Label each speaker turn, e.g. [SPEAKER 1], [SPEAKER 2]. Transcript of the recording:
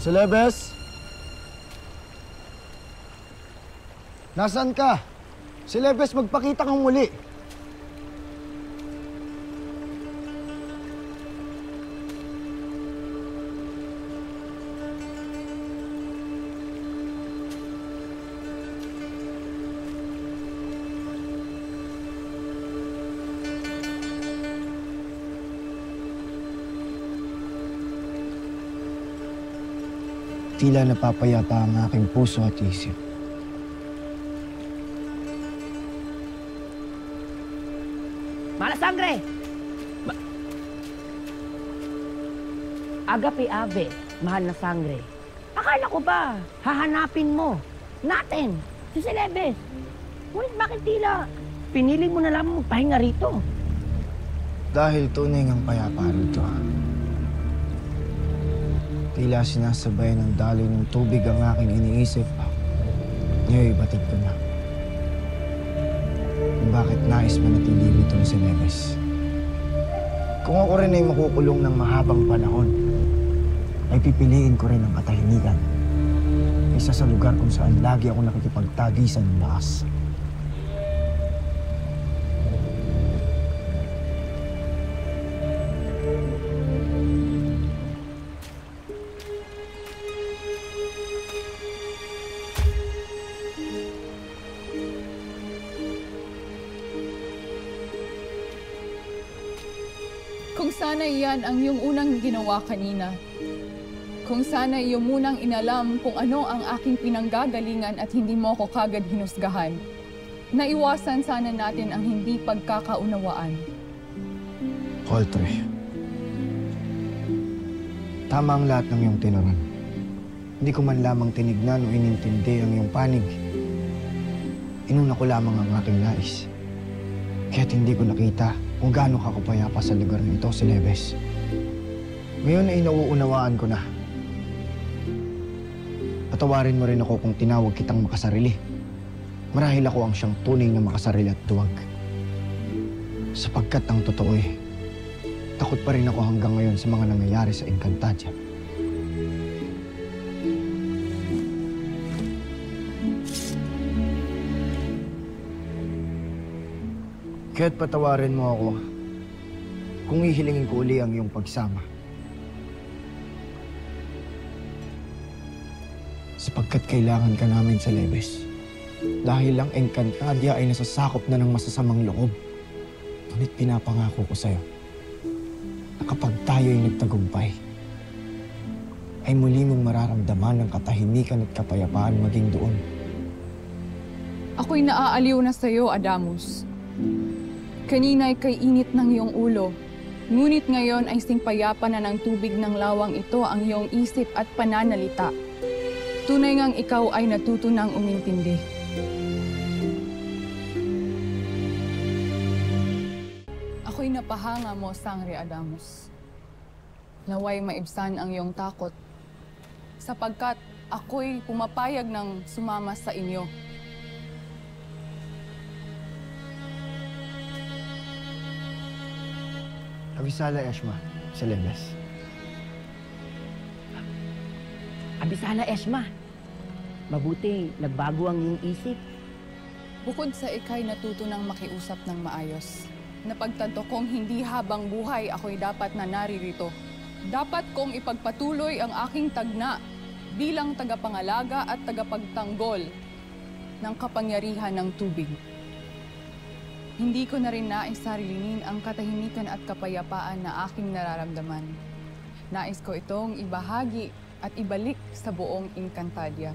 [SPEAKER 1] Celebes? Nasaan ka? Celebes, magpakita kang muli. Tila napapayapa ang aking puso at isip.
[SPEAKER 2] Mala sangre! Agape ave, mahal na sangre. Akala ko ba, hahanapin mo natin si Celebes. Ngunit bakit tila pinili mo na lang magpahinga rito?
[SPEAKER 1] Dahil tunay ngang payapa rito. Tila sinasabay ng daloy ng tubig ang aking iniisip. Ngayon, batid ko na. Kung bakit nais manatili rito ni Celebes. Kung ako rin ay makukulong ng mahabang panahon, ay pipiliin ko rin ang katahimikan. Isa sa lugar kung saan lagi ako nakikipagtagisan ng lakas.
[SPEAKER 3] Kung sana iyan ang iyong unang ginawa kanina. Kung sana iyong munang inalam kung ano ang aking pinanggagalingan at hindi mo ko kagad hinusgahan. Naiwasan sana natin ang hindi pagkakaunawaan.
[SPEAKER 1] Colter, tama ang lahat ng iyong tinuran. Hindi ko man lamang tinignan o inintindi ang iyong panig. Inuna ko lamang ang aking nais. Kaya't hindi ko nakita kung gaano ka kapayapa sa lugar na ito, Celebes. Ngayon ay nauunawaan ko na. Patawarin mo rin ako kung tinawag kitang makasarili. Marahil ako ang siyang tunay na makasarili at tuwag. Sapagkat ang totoo takot pa rin ako hanggang ngayon sa mga nangyayari sa Encantadia. Kaya't patawarin mo ako kung hihilingin ko uli ang iyong pagsama. Sapagkat kailangan ka namin, Celebes. Dahil ang Encantadia ay nasasakop na ng masasamang loob. Ngunit pinapangako ko sa'yo na kapag tayo'y nagtagumpay, ay muli mong mararamdaman ang katahimikan at kapayapaan maging doon.
[SPEAKER 3] Ako'y naaaliw na sa'yo, Adamus. Kanina'y kay init ng iyong ulo, ngunit ngayon ay singpayapa na ng tubig ng lawang ito ang iyong isip at pananalita. Tunay ngang ikaw ay natuto ng umintindi. Ako'y napahanga mo, Sangre Adamus. Naway maibsan ang iyong takot, sapagkat ako'y pumapayag ng sumama sa inyo.
[SPEAKER 1] Abisala, Eshma, Celebes.
[SPEAKER 2] Abisala, Eshma. Mabuti, nagbago ang iyong isip.
[SPEAKER 3] Bukod sa ikay natuto ng makiusap ng maayos, napagtanto kong hindi habang buhay ako'y dapat na naririto. Dapat kong ipagpatuloy ang aking tagna bilang tagapangalaga at tagapagtanggol ng kapangyarihan ng tubig. Hindi ko na rin nais sarilinin ang katahimikan at kapayapaan na aking nararamdaman. Nais ko itong ibahagi at ibalik sa buong Encantadia.